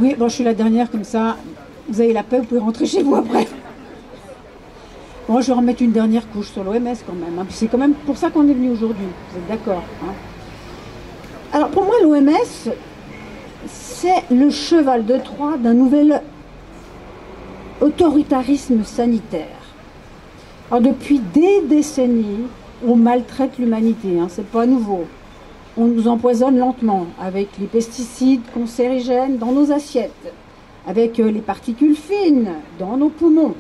Oui, bon, je suis la dernière, comme ça, vous avez la paix, vous pouvez rentrer chez vous après. Bon, je vais remettre une dernière couche sur l'OMS quand même, hein. Puis c'est quand même pour ça qu'on est venu aujourd'hui, vous êtes d'accord, hein? Alors pour moi, l'OMS, c'est le cheval de Troie d'un nouvel autoritarisme sanitaire. Alors depuis des décennies, on maltraite l'humanité, hein, c'est pas nouveau. On nous empoisonne lentement avec les pesticides cancérigènes dans nos assiettes, avec les particules fines dans nos poumons,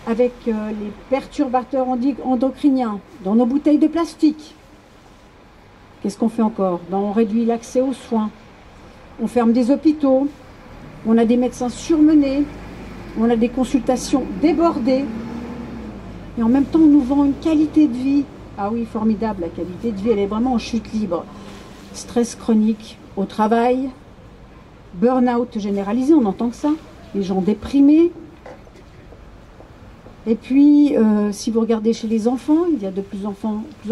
avec les perturbateurs endocriniens dans nos bouteilles de plastique. Qu'est-ce qu'on fait encore? On réduit l'accès aux soins, on ferme des hôpitaux, on a des médecins surmenés, on a des consultations débordées, et en même temps on nous vend une qualité de vie. Ah oui, formidable, la qualité de vie, elle est vraiment en chute libre. Stress chronique au travail, burn-out généralisé, on entend que ça, les gens déprimés. Et puis, si vous regardez chez les enfants, il y a de plus en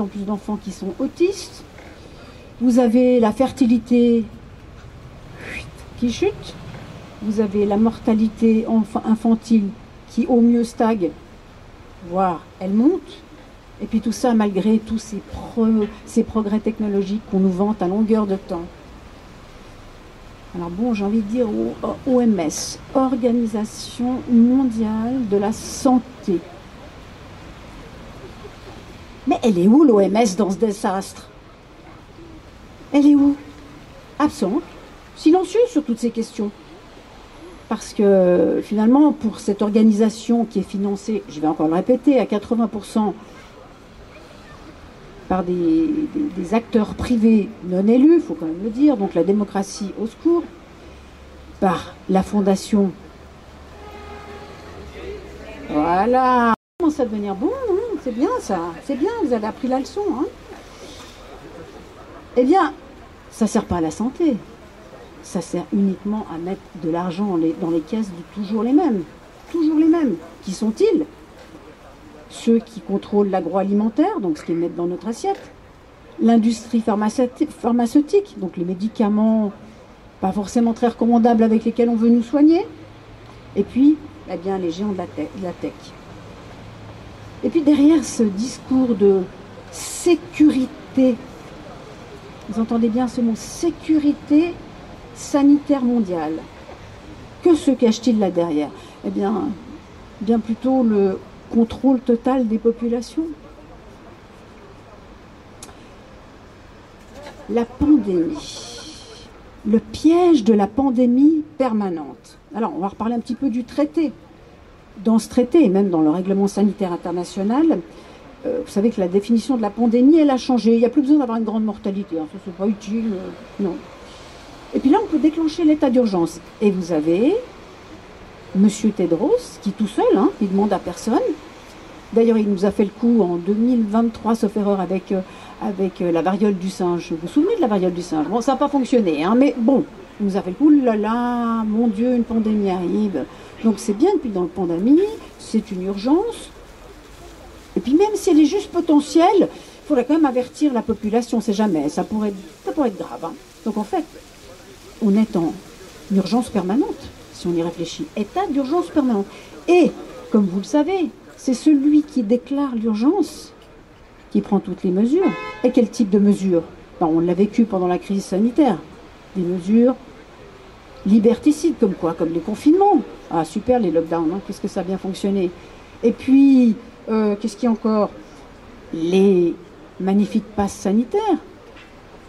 plus d'enfants qui sont autistes. Vous avez la fertilité qui chute. Vous avez la mortalité infantile qui au mieux stagne, voire elle monte. Et puis tout ça malgré tous ces progrès technologiques qu'on nous vante à longueur de temps. Alors bon, j'ai envie de dire OMS, Organisation mondiale de la santé. Mais elle est où l'OMS dans ce désastre? Elle est où? Absente, silencieuse sur toutes ces questions. Parce que finalement, pour cette organisation qui est financée, je vais encore le répéter, à 80% par des acteurs privés non élus, il faut quand même le dire, donc la démocratie au secours, par la fondation. Voilà, ça commence à devenir bon, hein, c'est bien ça, c'est bien, vous avez appris la leçon. Hein. Eh bien, ça ne sert pas à la santé, ça sert uniquement à mettre de l'argent dans les caisses de toujours les mêmes. Qui sont-ils? Ceux qui contrôlent l'agroalimentaire, donc ce qu'ils mettent dans notre assiette, l'industrie pharmaceutique, donc les médicaments pas forcément très recommandables avec lesquels on veut nous soigner, et puis eh bien, les géants de la tech. Et puis derrière ce discours de sécurité, vous entendez bien ce mot, sécurité sanitaire mondiale, que se cache-t-il là derrière? Eh bien plutôt le contrôle total des populations. La pandémie, le piège de la pandémie permanente. Alors, on va reparler un petit peu du traité. Dans ce traité, et même dans le règlement sanitaire international, vous savez que la définition de la pandémie, elle a changé. Il n'y a plus besoin d'avoir une grande mortalité, hein. Ça, c'est pas utile, non. Et puis là, on peut déclencher l'état d'urgence. Et vous avez Monsieur Tedros, qui tout seul, hein, il demande à personne. D'ailleurs, il nous a fait le coup en 2023, sauf erreur, avec la variole du singe. Vous vous souvenez de la variole du singe? Bon, ça n'a pas fonctionné, hein, mais bon, il nous a fait le coup, là là, mon Dieu, une pandémie arrive. Donc c'est bien depuis dans le pandémie, c'est une urgence. Et puis même si elle est juste potentielle, il faudrait quand même avertir la population, on ne sait jamais, ça pourrait être grave. Hein. Donc en fait, on est en urgence permanente, si on y réfléchit. État d'urgence permanente. Et, comme vous le savez, c'est celui qui déclare l'urgence qui prend toutes les mesures. Et quel type de mesures? Ben, on l'a vécu pendant la crise sanitaire. Des mesures liberticides, comme quoi? Comme les confinements. Ah super, les lockdowns, hein, qu'est-ce que ça a bien fonctionné. Et puis, qu'est-ce qu'il y a encore? Les magnifiques passes sanitaires.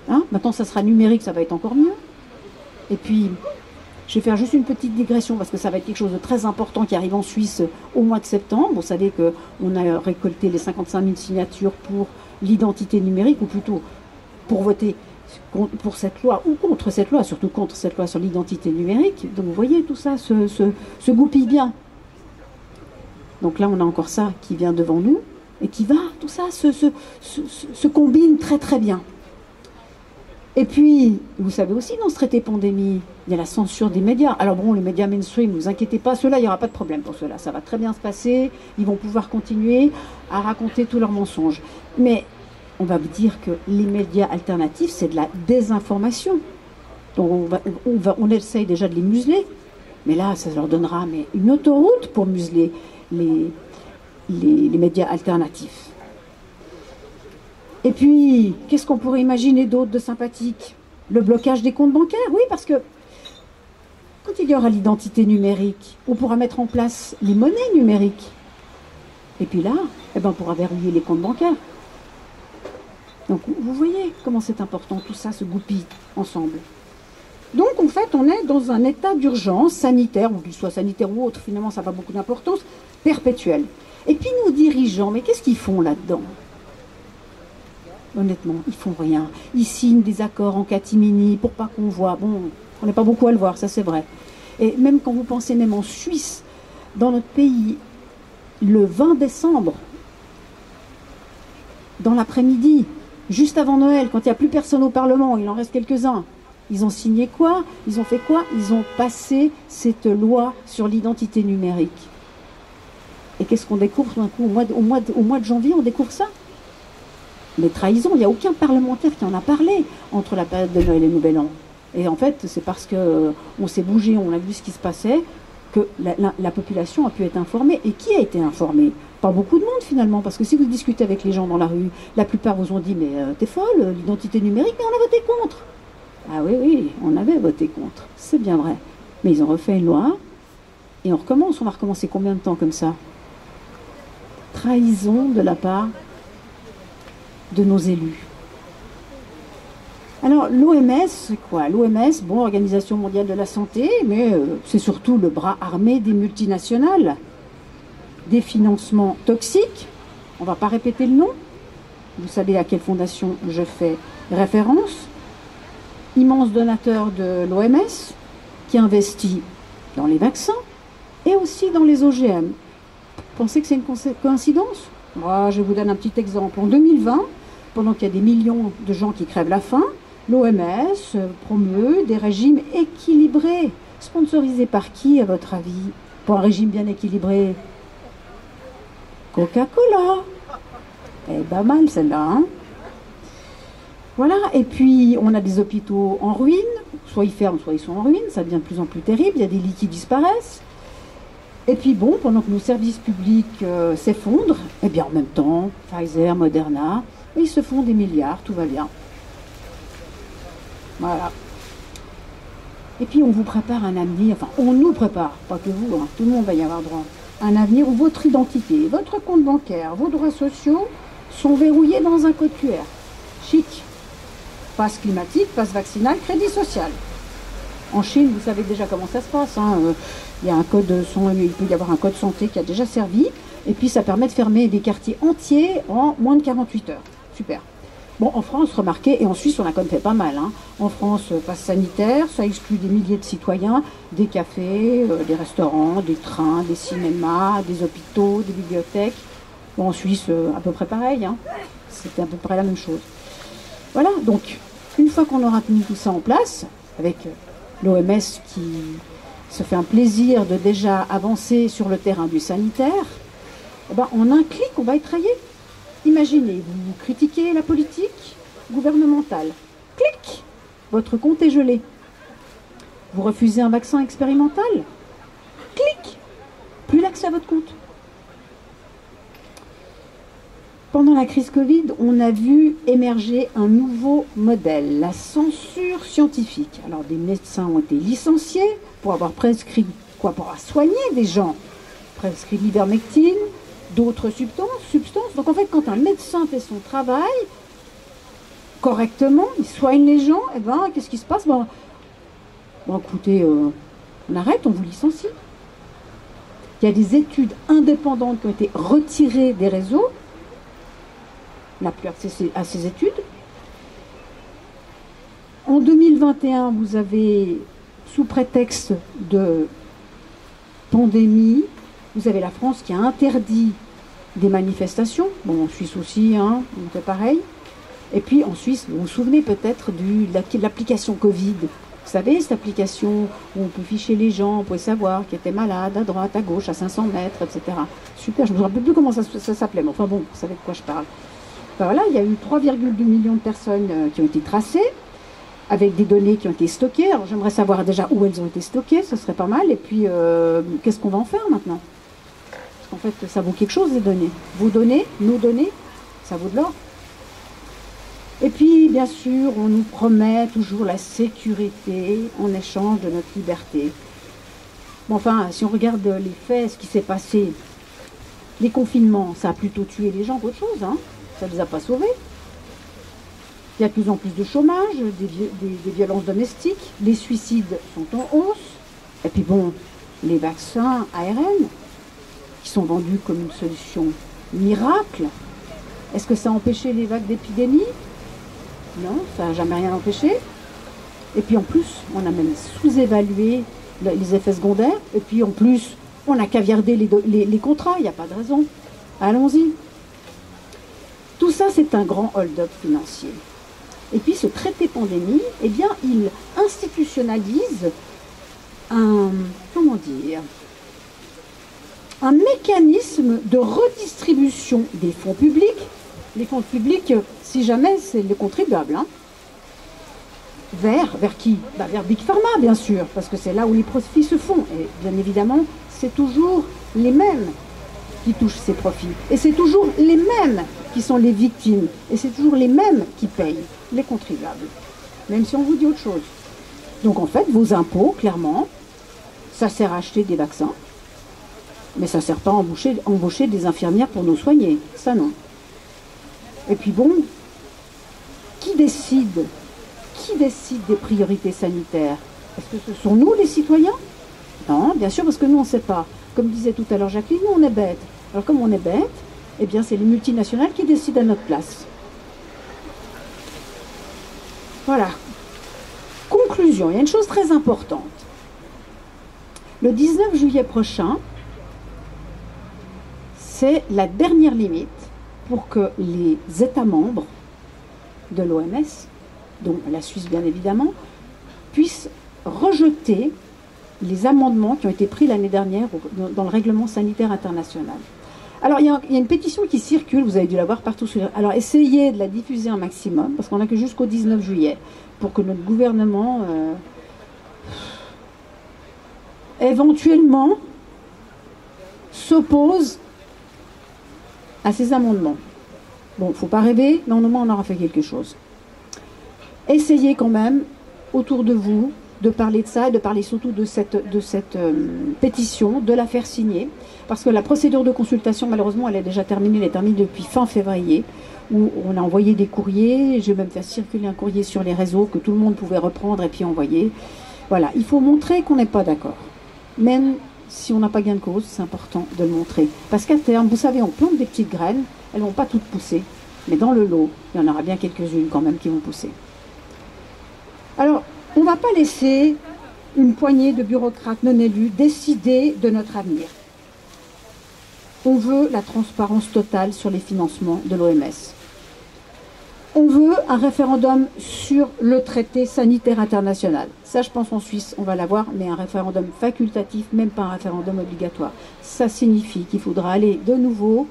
Hein, maintenant, ça sera numérique, ça va être encore mieux. Et puis, je vais faire juste une petite digression parce que ça va être quelque chose de très important qui arrive en Suisse au mois de septembre. Vous savez qu'on a récolté les 55 000 signatures pour l'identité numérique, ou plutôt pour voter pour cette loi ou contre cette loi, surtout contre cette loi sur l'identité numérique. Donc vous voyez, tout ça se goupille bien. Donc là, on a encore ça qui vient devant nous et qui va, tout ça se combine très très bien. Et puis, vous savez aussi, dans ce traité pandémie, il y a la censure des médias. Alors bon, les médias mainstream, ne vous inquiétez pas, ceux-là, il n'y aura pas de problème pour ceux-là. Ça va très bien se passer, ils vont pouvoir continuer à raconter tous leurs mensonges. Mais on va vous dire que les médias alternatifs, c'est de la désinformation. Donc on essaye déjà de les museler, mais là, ça leur donnera une autoroute pour museler les médias alternatifs. Et puis, qu'est-ce qu'on pourrait imaginer d'autre de sympathique? Le blocage des comptes bancaires, oui, parce que quand il y aura l'identité numérique, on pourra mettre en place les monnaies numériques. Et puis là, eh ben, on pourra verrouiller les comptes bancaires. Donc, vous voyez comment c'est important, tout ça se goupille ensemble. Donc, en fait, on est dans un état d'urgence sanitaire, ou qu'il soit sanitaire ou autre, finalement, ça n'a pas beaucoup d'importance, perpétuelle. Et puis, nos dirigeants, mais qu'est-ce qu'ils font là-dedans? Honnêtement, ils font rien. Ils signent des accords en catimini pour pas qu'on voit. Bon, on n'est pas beaucoup à le voir, ça c'est vrai. Et même quand vous pensez même en Suisse, dans notre pays, le 20 décembre, dans l'après-midi, juste avant Noël, quand il n'y a plus personne au Parlement, il en reste quelques-uns, ils ont signé quoi? Ils ont fait quoi? Ils ont passé cette loi sur l'identité numérique. Et qu'est-ce qu'on découvre tout d'un coup au mois de janvier, on découvre ça? Les trahisons, il n'y a aucun parlementaire qui en a parlé entre la période de Noël et Nouvel An. Et en fait, c'est parce qu'on s'est bougé, on a vu ce qui se passait, que la population a pu être informée. Et qui a été informé? Pas beaucoup de monde finalement, parce que si vous discutez avec les gens dans la rue, la plupart vous ont dit « mais t'es folle, l'identité numérique, mais on a voté contre ». Ah oui, oui, on avait voté contre, c'est bien vrai. Mais ils ont refait une loi, et on recommence. On va recommencer combien de temps comme ça? Trahison de la part de nos élus. Alors, l'OMS, c'est quoi? L'OMS, bon, Organisation mondiale de la santé, mais c'est surtout le bras armé des multinationales, des financements toxiques. On ne va pas répéter le nom. Vous savez à quelle fondation je fais référence. Immense donateur de l'OMS, qui investit dans les vaccins et aussi dans les OGM. Vous pensez que c'est une coïncidence? Moi, je vous donne un petit exemple. En 2020, pendant qu'il y a des millions de gens qui crèvent la faim, l'OMS promeut des régimes équilibrés. Sponsorisés par qui, à votre avis? Pour un régime bien équilibré? Coca-Cola. Eh ben mal celle-là, hein? Voilà, et puis on a des hôpitaux en ruine, soit ils ferment, soit ils sont en ruine, ça devient de plus en plus terrible, il y a des lits qui disparaissent. Et puis bon, pendant que nos services publics s'effondrent, eh bien en même temps, Pfizer, Moderna, ils se font des milliards, tout va bien. Voilà. Et puis on vous prépare un avenir, enfin on nous prépare, pas que vous, hein, tout le monde va y avoir droit. Un avenir où votre identité, votre compte bancaire, vos droits sociaux sont verrouillés dans un code QR. Chic. Passe climatique, passe vaccinal, crédit social. En Chine, vous savez déjà comment ça se passe. Hein. Il y a un code il peut y avoir un code santé qui a déjà servi. Et puis ça permet de fermer des quartiers entiers en moins de 48 heures. Super. Bon, en France, remarquez, et en Suisse, on a quand même fait pas mal. Hein. En France, passe sanitaire, ça exclut des milliers de citoyens, des cafés, des restaurants, des trains, des cinémas, des hôpitaux, des bibliothèques. Bon, en Suisse, à peu près pareil. Hein. C'était à peu près la même chose. Voilà, donc, une fois qu'on aura mis tout ça en place, avec l'OMS qui se fait un plaisir de déjà avancer sur le terrain du sanitaire, eh ben, en un clic, on va être rayé. Imaginez, vous critiquez la politique gouvernementale. Clic, votre compte est gelé. Vous refusez un vaccin expérimental. Clic, plus l'accès à votre compte. Pendant la crise Covid, on a vu émerger un nouveau modèle, la censure scientifique. Alors des médecins ont été licenciés pour avoir prescrit quoi? Pour avoir soigné des gens. Prescrit l'ivermectine, d'autres substances. Donc en fait, quand un médecin fait son travail correctement, il soigne les gens, et ben qu'est-ce qui se passe? Bon, écoutez, on arrête, on vous licencie. Il y a des études indépendantes qui ont été retirées des réseaux. On n'a plus accès à ces études. En 2021, vous avez, sous prétexte de pandémie, vous avez la France qui a interdit des manifestations. Bon, en Suisse aussi, hein, on fait pareil. Et puis en Suisse, vous vous souvenez peut-être de l'application Covid. Vous savez, cette application où on peut ficher les gens, on peut savoir qui étaient malades, à droite, à gauche, à 500 mètres, etc. Super, je ne me rappelle plus comment ça s'appelait, mais enfin bon, vous savez de quoi je parle. Ben voilà, il y a eu 3,2 millions de personnes qui ont été tracées. avec des données qui ont été stockées. Alors j'aimerais savoir déjà où elles ont été stockées, ce serait pas mal. Et puis, qu'est-ce qu'on va en faire maintenant? Parce qu'en fait, ça vaut quelque chose, les données. Vos données, nos données, ça vaut de l'or. Et puis, bien sûr, on nous promet toujours la sécurité en échange de notre liberté. Bon, enfin, si on regarde les faits, ce qui s'est passé, les confinements, ça a plutôt tué les gens qu'autre chose, hein. Ça ne les a pas sauvés. Il y a de plus en plus de chômage, des violences domestiques, les suicides sont en hausse. Et puis bon, les vaccins ARN, qui sont vendus comme une solution miracle, est-ce que ça a empêché les vagues d'épidémie? Non, ça n'a jamais rien empêché. Et puis en plus, on a même sous-évalué les effets secondaires. Et puis en plus, on a caviardé les contrats, il n'y a pas de raison. Allons-y. Tout ça, c'est un grand hold-up financier. Et puis ce traité pandémie, eh bien, il institutionnalise un mécanisme de redistribution des fonds publics. Les fonds publics, si jamais, c'est le contribuable. Hein. Vers qui? Vers Big Pharma, bien sûr, parce que c'est là où les profits se font. Et bien évidemment, c'est toujours les mêmes qui touchent ces profits. Et c'est toujours les mêmes qui sont les victimes. Et c'est toujours les mêmes qui payent, les contribuables. Même si on vous dit autre chose. Donc en fait, vos impôts, clairement, ça sert à acheter des vaccins. Mais ça ne sert pas à embaucher des infirmières pour nous soigner. Ça, non. Et puis bon, qui décide des priorités sanitaires? Est-ce que ce sont nous, les citoyens? Non, bien sûr, parce que nous, on ne sait pas. Comme disait tout à l'heure Jacqueline, nous, on est bêtes. Alors comme on est bêtes, eh bien, c'est les multinationales qui décident à notre place. Voilà. Conclusion, il y a une chose très importante. Le 19 juillet prochain, c'est la dernière limite pour que les États membres de l'OMS, dont la Suisse bien évidemment, puissent rejeter les amendements qui ont été pris l'année dernière dans le règlement sanitaire international. Alors, il y a une pétition qui circule, vous avez dû la voir partout. Alors, essayez de la diffuser un maximum, parce qu'on n'a que jusqu'au 19 juillet, pour que notre gouvernement, éventuellement, s'oppose à ces amendements. Bon, il ne faut pas rêver, mais au moins on aura fait quelque chose. Essayez quand même, autour de vous, de parler de ça et de parler surtout de cette pétition, de la faire signer, parce que la procédure de consultation, malheureusement, elle est déjà terminée, elle est terminée depuis fin février, où on a envoyé des courriers, j'ai même fait circuler un courrier sur les réseaux que tout le monde pouvait reprendre et puis envoyer. Voilà, il faut montrer qu'on n'est pas d'accord. Même si on n'a pas gain de cause, c'est important de le montrer. Parce qu'à terme, vous savez, on plante des petites graines, elles ne vont pas toutes pousser, mais dans le lot, il y en aura bien quelques-unes quand même qui vont pousser. Alors, on ne va pas laisser une poignée de bureaucrates non élus décider de notre avenir. On veut la transparence totale sur les financements de l'OMS. On veut un référendum sur le traité sanitaire international. Ça, je pense en Suisse, on va l'avoir, mais un référendum facultatif, même pas un référendum obligatoire. Ça signifie qu'il faudra aller de nouveau,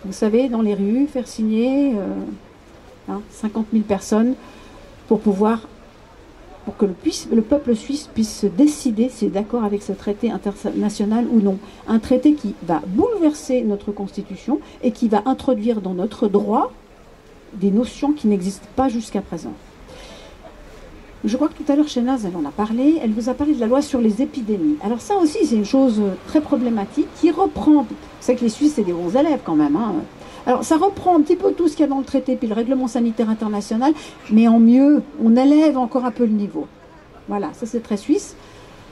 vous savez, dans les rues, faire signer 50 000 personnes pour que le peuple suisse puisse se décider s'il est d'accord avec ce traité international ou non. Un traité qui va bouleverser notre constitution et qui va introduire dans notre droit des notions qui n'existent pas jusqu'à présent. Je crois que tout à l'heure, Chénaz, elle en a parlé, elle vous a parlé de la loi sur les épidémies. Alors ça aussi, c'est une chose très problématique qui reprend, vous savez que les Suisses, c'est des bons élèves quand même, hein. Alors ça reprend un petit peu tout ce qu'il y a dans le traité, puis le règlement sanitaire international, mais en mieux, on élève encore un peu le niveau. Voilà, ça c'est très suisse.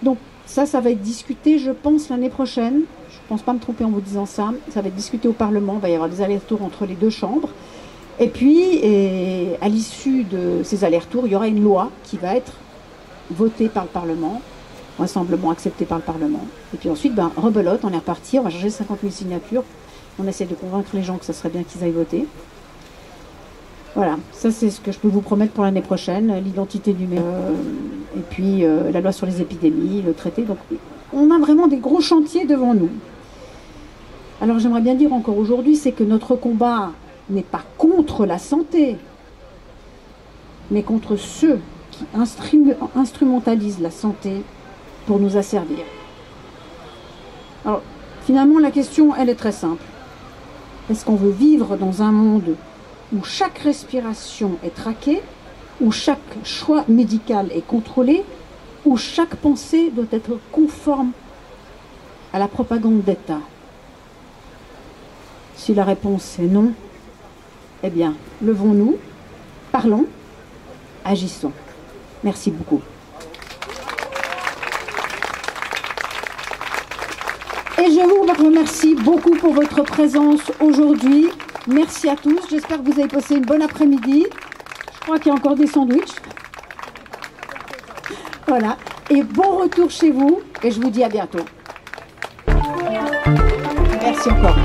Donc ça va être discuté, je pense, l'année prochaine. Je ne pense pas me tromper en vous disant ça. Ça va être discuté au Parlement, il va y avoir des allers-retours entre les deux chambres. Et puis, à l'issue de ces allers-retours, il y aura une loi qui va être votée par le Parlement, vraisemblablement acceptée par le Parlement. Et puis ensuite, rebelote, on est reparti, on va changer 50 000 signatures. On essaie de convaincre les gens que ça serait bien qu'ils aillent voter. Voilà, ça c'est ce que je peux vous promettre pour l'année prochaine, l'identité numérique, et puis la loi sur les épidémies, le traité. Donc on a vraiment des gros chantiers devant nous. Alors j'aimerais bien dire encore aujourd'hui, c'est que notre combat n'est pas contre la santé, mais contre ceux qui qui instrumentalisent la santé pour nous asservir. Alors, finalement, la question, elle est très simple. Est-ce qu'on veut vivre dans un monde où chaque respiration est traquée, où chaque choix médical est contrôlé, où chaque pensée doit être conforme à la propagande d'État? Si la réponse est non, eh bien, levons-nous, parlons, agissons. Merci beaucoup. Et je vous remercie beaucoup pour votre présence aujourd'hui. Merci à tous. J'espère que vous avez passé une bonne après-midi. Je crois qu'il y a encore des sandwichs. Voilà. Et bon retour chez vous. Et je vous dis à bientôt. Merci encore.